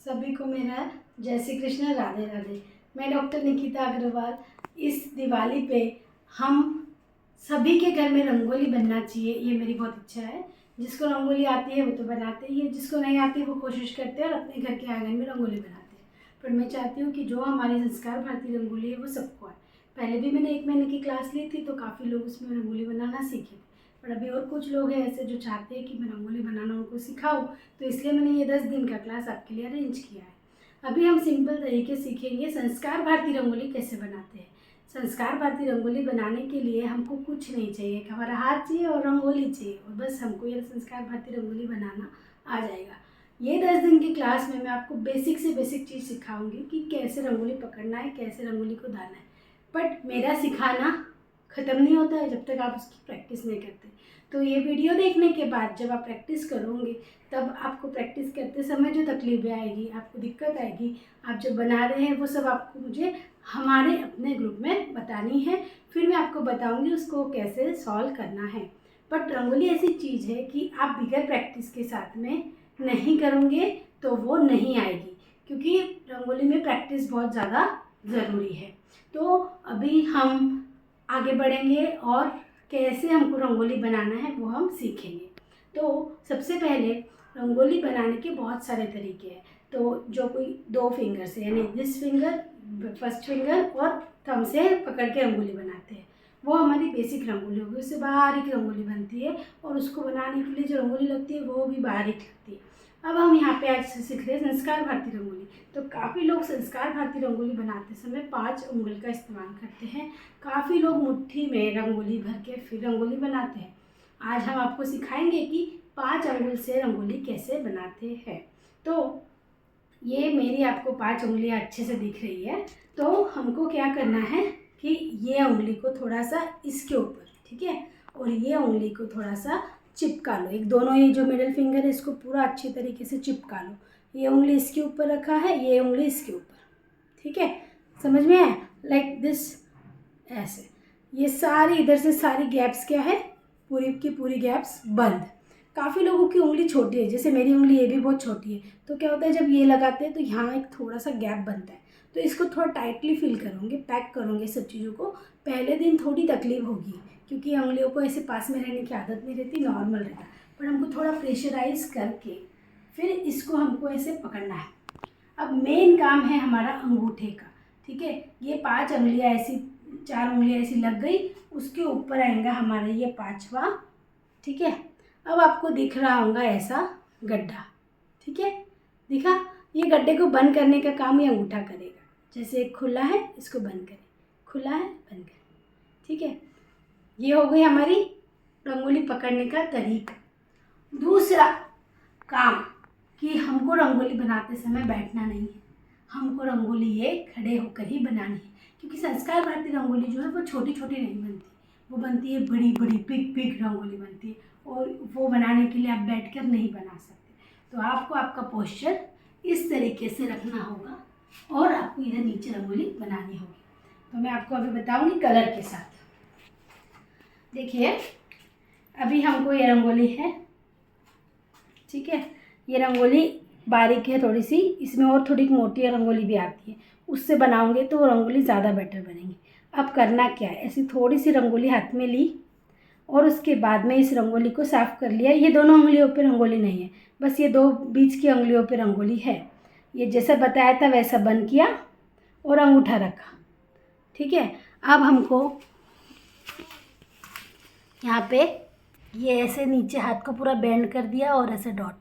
सभी को मेरा जय श्री कृष्ण, राधे राधे। मैं डॉक्टर निकिता अग्रवाल। इस दिवाली पे हम सभी के घर में रंगोली बनना चाहिए, ये मेरी बहुत इच्छा है। जिसको रंगोली आती है वो तो बनाते ही है, जिसको नहीं आती है वो कोशिश करते हैं और अपने घर के आंगन में रंगोली बनाते हैं। पर मैं चाहती हूँ कि जो हमारी संस्कार भारतीय रंगोली है वो सबको आए। पहले भी मैंने 1 महीने की क्लास ली थी तो काफ़ी लोग उसमें रंगोली बनाना सीखे थे, पर अभी और कुछ लोग हैं ऐसे जो चाहते हैं कि मैं रंगोली बनाना उनको सिखाऊं, तो इसलिए मैंने ये 10 दिन का क्लास आपके लिए अरेंज किया है। अभी हम सिंपल तरीके सीखेंगे संस्कार भारतीय रंगोली कैसे बनाते हैं। संस्कार भारतीय रंगोली बनाने के लिए हमको कुछ नहीं चाहिए, हमारा हाथ चाहिए और रंगोली चाहिए, और बस हमको ये संस्कार भारतीय रंगोली बनाना आ जाएगा। ये 10 दिन की क्लास में मैं आपको बेसिक से बेसिक चीज़ सिखाऊंगी कि कैसे रंगोली पकड़ना है, कैसे रंगोली को दाना है। बट मेरा सिखाना ख़त्म नहीं होता है जब तक आप उसकी प्रैक्टिस नहीं करते। तो ये वीडियो देखने के बाद जब आप प्रैक्टिस करोगे तब आपको प्रैक्टिस करते समय जो तकलीफें आएगी, आपको दिक्कत आएगी, आप जो बना रहे हैं वो सब आपको मुझे हमारे अपने ग्रुप में बतानी है। फिर मैं आपको बताऊंगी उसको कैसे सॉल्व करना है। बट रंगोली ऐसी चीज़ है कि आप बिगर प्रैक्टिस के साथ में नहीं करोगे तो वो नहीं आएगी, क्योंकि रंगोली में प्रैक्टिस बहुत ज़्यादा ज़रूरी है। तो अभी हम आगे बढ़ेंगे और कैसे हमको रंगोली बनाना है वो हम सीखेंगे। तो सबसे पहले रंगोली बनाने के बहुत सारे तरीके हैं। तो जो कोई 2 फिंगर से, यानी दिस फिंगर, फर्स्ट फिंगर और थंब से पकड़ के रंगोली बनाते हैं, वो हमारी बेसिक रंगोली होगी। उससे बारीक रंगोली बनती है और उसको बनाने के लिए जो रंगोली लगती है वो भी बारीक लगती है। अब हम यहाँ पे आज सीख रहे हैं संस्कार भारतीय रंगोली। तो काफ़ी लोग संस्कार भारतीय रंगोली बनाते समय 5 उंगल का इस्तेमाल करते हैं। काफ़ी लोग मुट्ठी में रंगोली भर के फिर रंगोली बनाते हैं। आज हम आपको सिखाएंगे कि 5 उंगल से रंगोली कैसे बनाते हैं। तो ये मेरी आपको 5 उंगलियां अच्छे से दिख रही है। तो हमको क्या करना है कि ये उंगली को थोड़ा सा इसके ऊपर, ठीक है, और ये उंगली को थोड़ा सा चिपका लो। एक दोनों ये जो मिडिल फिंगर है इसको पूरा अच्छी तरीके से चिपका लो। ये उंगली इसके ऊपर रखा है, ये उंगली इसके ऊपर, ठीक है, समझ में आया? लाइक दिस, ऐसे। ये सारी इधर से सारी गैप्स क्या है, पूरी की पूरी गैप्स बंद। काफ़ी लोगों की उंगली छोटी है, जैसे मेरी उंगली ये भी बहुत छोटी है, तो क्या होता है जब ये लगाते हैं तो यहाँ एक थोड़ा सा गैप बनता है। तो इसको थोड़ा टाइटली फिल करोगे, पैक करोगे सब चीज़ों को। पहले दिन थोड़ी तकलीफ होगी क्योंकि उंगलियों को ऐसे पास में रहने की आदत नहीं रहती, नॉर्मल रहता, पर हमको थोड़ा प्रेशराइज करके फिर इसको हमको ऐसे पकड़ना है। अब मेन काम है हमारा अंगूठे का, ठीक है। ये 5 उंगलियाँ ऐसी, 4 उंगलियाँ ऐसी लग गई, उसके ऊपर आएगा हमारा ये 5वां, ठीक है। अब आपको दिख रहा होगा ऐसा गड्ढा, ठीक है, दिखा? ये गड्ढे को बंद करने का काम ये अंगूठा करेगा। जैसे एक खुला है, इसको बंद करें, खुला है, बंद करें, ठीक है। ये हो गई हमारी रंगोली पकड़ने का तरीका। दूसरा काम कि हमको रंगोली बनाते समय बैठना नहीं है, हमको रंगोली ये खड़े होकर ही बनानी है। क्योंकि संस्कार भारतीय रंगोली जो है वो छोटी छोटी नहीं बनती, वो बनती है बड़ी बड़ी, बिग बिग रंगोली बनती है, और वो बनाने के लिए आप बैठकर नहीं बना सकते। तो आपको आपका पोस्चर इस तरीके से रखना होगा और आपको इधर नीचे रंगोली बनानी होगी। तो मैं आपको अभी बताऊँगी कलर के साथ। देखिए अभी हमको ये रंगोली है, ठीक है, ये रंगोली बारीक है थोड़ी सी, इसमें और थोड़ी मोटी रंगोली भी आती है, उससे बनाओगे तो रंगोली ज़्यादा बेटर बनेगी। अब करना क्या है, ऐसी थोड़ी सी रंगोली हाथ में ली और उसके बाद में इस रंगोली को साफ़ कर लिया। ये दोनों उंगलियों पे रंगोली नहीं है, बस ये 2 बीच की उंगलियों पे रंगोली है। ये जैसा बताया था वैसा बंद किया और अंगूठा रखा, ठीक है। अब हमको यहाँ पे ये ऐसे नीचे हाथ को पूरा बेंड कर दिया और ऐसे डॉट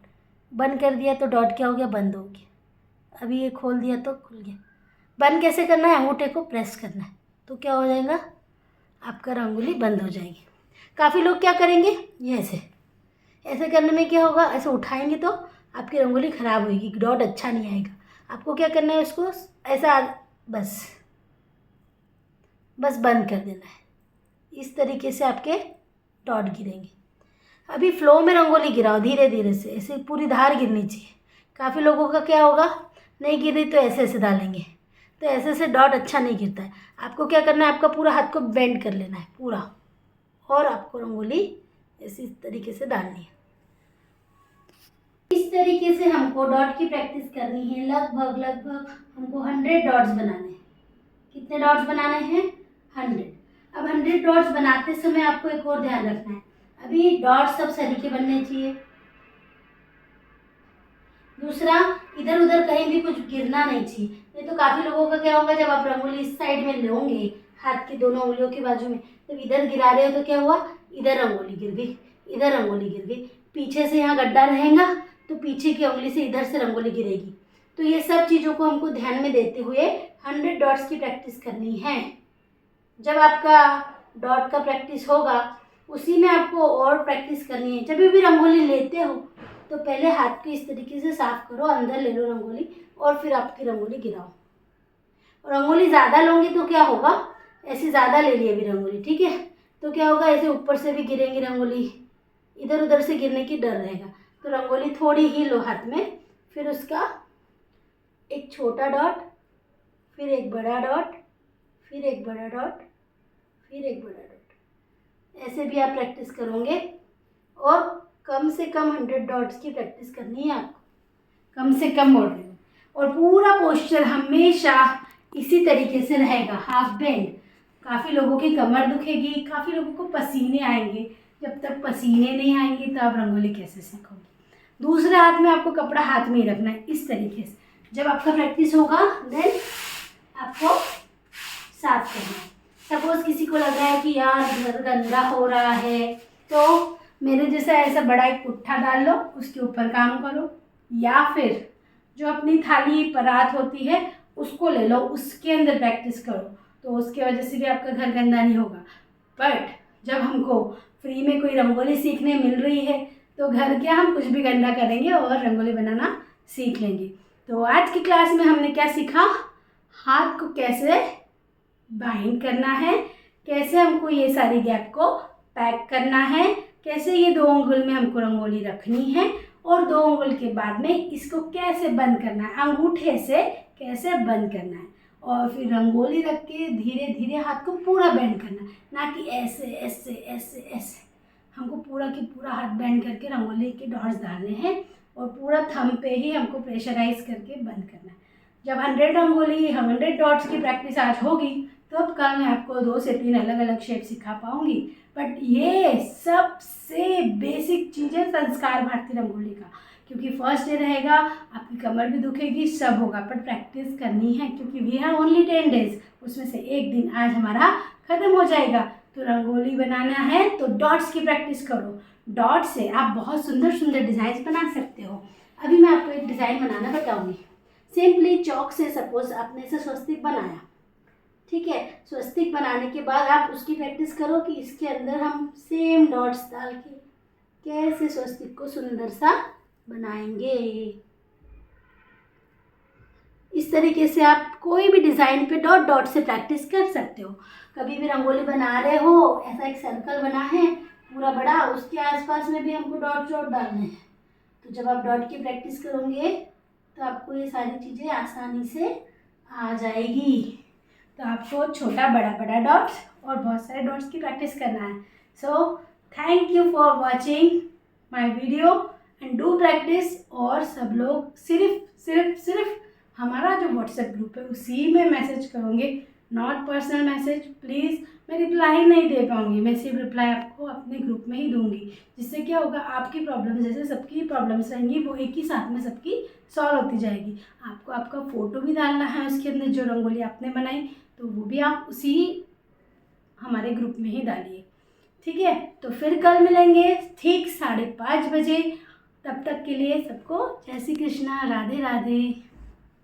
बंद कर दिया, तो डॉट क्या हो गया, बंद हो गया। अभी ये खोल दिया तो खुल गया। बंद कैसे करना है, अंगूठे को प्रेस करना है, तो क्या हो जाएगा, आपका रंगोली बंद हो जाएगी। काफ़ी लोग क्या करेंगे, ये ऐसे ऐसे करने में क्या होगा, ऐसे उठाएंगे तो आपकी रंगोली ख़राब होगी, डॉट अच्छा नहीं आएगा। आपको क्या करना है, उसको ऐसा बस बंद कर देना है। इस तरीके से आपके डॉट गिरेंगे। अभी फ्लो में रंगोली गिराओ, धीरे धीरे से, ऐसे पूरी धार गिरनी चाहिए। काफ़ी लोगों का क्या होगा, नहीं गिर रही तो ऐसे ऐसे डालेंगे, तो ऐसे ऐसे डॉट अच्छा नहीं गिरता है। आपको क्या करना है, आपका पूरा हाथ को बेंड कर लेना है पूरा, और आपको रंगोली इसी तरीके से डालनी है। इस तरीके से हमको डॉट की प्रैक्टिस करनी है। लगभग हमको 100 डॉट्स बनाने हैं। कितने डॉट्स बनाने हैं? 100। अब 100 डॉट्स बनाते समय आपको एक और ध्यान रखना है, अभी डॉट्स सब सरीखे बनने चाहिए। दूसरा, इधर उधर कहीं भी कुछ गिरना नहीं चाहिए। नहीं तो काफ़ी लोगों का क्या होगा, जब आप रंगोली इस साइड में लोगे हाथ की दोनों उंगलियों के बाजू में, जब इधर गिरा रहे हो तो क्या हुआ, इधर रंगोली गिर गई, इधर रंगोली गिर गई। पीछे से यहाँ गड्ढा रहेगा तो पीछे की उंगली से इधर से रंगोली गिरेगी। तो ये सब चीज़ों को हमको ध्यान में देते हुए 100 डॉट्स की प्रैक्टिस करनी है। जब आपका डॉट का प्रैक्टिस होगा उसी में आपको और प्रैक्टिस करनी है। जब भी रंगोली लेते हो तो पहले हाथ को इस तरीके से साफ करो, अंदर ले लो रंगोली और फिर आपकी रंगोली गिराओ। रंगोली ज़्यादा लोगे तो क्या होगा, ऐसे ज़्यादा ले लिए अभी रंगोली, ठीक है, तो क्या होगा, ऐसे ऊपर से भी गिरेंगी रंगोली, इधर उधर से गिरने की डर रहेगा। तो रंगोली थोड़ी ही लो हाथ में, फिर उसका एक छोटा डॉट, फिर एक बड़ा डॉट, फिर एक बड़ा डॉट, फिर एक बड़ा डॉट, ऐसे भी आप प्रैक्टिस करोगे। और कम से कम 100 डॉट्स की प्रैक्टिस करनी है आपको, कम से कम बोल रही हूँ। और पूरा पोस्चर हमेशा इसी तरीके से रहेगा, हाफ बेंड। काफ़ी लोगों की कमर दुखेगी, काफ़ी लोगों को पसीने आएंगे। जब तक पसीने नहीं आएंगे तो आप रंगोली कैसे सीखोगे। दूसरे हाथ में आपको कपड़ा हाथ में ही रखना है इस तरीके से। जब आपका प्रैक्टिस होगा देन आपको साफ करना है। सपोज किसी को लग रहा है कि यार घर गंदा हो रहा है, तो मेरे जैसा ऐसा बड़ा एक पुट्ठा डाल लो, उसके ऊपर काम करो, या फिर जो अपनी थाली परात होती है उसको ले लो, उसके अंदर प्रैक्टिस करो, तो उसके वजह से भी आपका घर गंदा नहीं होगा। बट जब हमको फ्री में कोई रंगोली सीखने मिल रही है तो घर क्या, हम कुछ भी गंदा करेंगे और रंगोली बनाना सीख लेंगे। तो आज की क्लास में हमने क्या सीखा, हाथ को कैसे बाइंड करना है, कैसे हमको ये सारी गैप को पैक करना है, कैसे ये 2 उंगल में हमको रंगोली रखनी है, और 2 उंगल के बाद में इसको कैसे बंद करना है, अंगूठे से कैसे बंद करना है, और फिर रंगोली रख के धीरे धीरे हाथ को पूरा बेंड करना है, ना कि ऐसे ऐसे ऐसे ऐसे। हमको पूरा की पूरा हाथ बेंड करके रंगोली के डॉट्स डालने हैं और पूरा थंब पे ही हमको प्रेशराइज करके बंद करना है। जब 100 रंगोली 100 डॉट्स की प्रैक्टिस आज होगी तो अब कल मैं आपको 2 से 3 अलग अलग शेप सिखा पाऊँगी। बट ये सबसे बेसिक चीज़ें संस्कार भारतीय रंगोली का, क्योंकि फर्स्ट डे रहेगा, आपकी कमर भी दुखेगी, सब होगा, पर प्रैक्टिस करनी है क्योंकि वी हैव ओनली 10 डेज, उसमें से एक दिन आज हमारा ख़त्म हो जाएगा। तो रंगोली बनाना है तो डॉट्स की प्रैक्टिस करो। डॉट से आप बहुत सुंदर सुंदर डिज़ाइन बना सकते हो। अभी मैं आपको एक डिज़ाइन बनाना बताऊँगी। सिंपली चौक से सपोज आपने से स्वस्तिक बनाया, ठीक है, स्वस्तिक बनाने के बाद आप उसकी प्रैक्टिस करो कि इसके अंदर हम सेम डॉट्स डाल के कैसे स्वस्तिक को सुंदर सा बनाएंगे। इस तरीके से आप कोई भी डिज़ाइन पे डॉट डॉट से प्रैक्टिस कर सकते हो। कभी भी रंगोली बना रहे हो, ऐसा एक सर्कल बना है पूरा बड़ा, उसके आसपास में भी हमको डॉट डॉट डालने हैं। तो जब आप डॉट की प्रैक्टिस करोगे तो आपको ये सारी चीज़ें आसानी से आ जाएगी। तो आपको छोटा बड़ा बड़ा डॉट्स और बहुत सारे डॉट्स की प्रैक्टिस करना है। So thank you for watching my video and do practice. और सब लोग सिर्फ हमारा जो व्हाट्सएप ग्रुप है उसी में मैसेज करोगे, नॉट पर्सनल मैसेज प्लीज़। मैं रिप्लाई नहीं दे पाऊँगी, मैं सिर्फ रिप्लाई आपको अपने ग्रुप में ही दूँगी, जिससे क्या होगा, आपकी प्रॉब्लम जैसे सबकी प्रॉब्लम्स रहेंगी वो एक ही साथ में सबकी सॉल्व होती जाएगी। आपको आपका फ़ोटो भी डालना है उसके अंदर, जो रंगोली आपने बनाई तो वो भी आप उसी हमारे ग्रुप में ही डालिए, ठीक है। तो फिर कल मिलेंगे ठीक 5:30 बजे। तब तक के लिए सबको जय श्री कृष्णा, राधे राधे।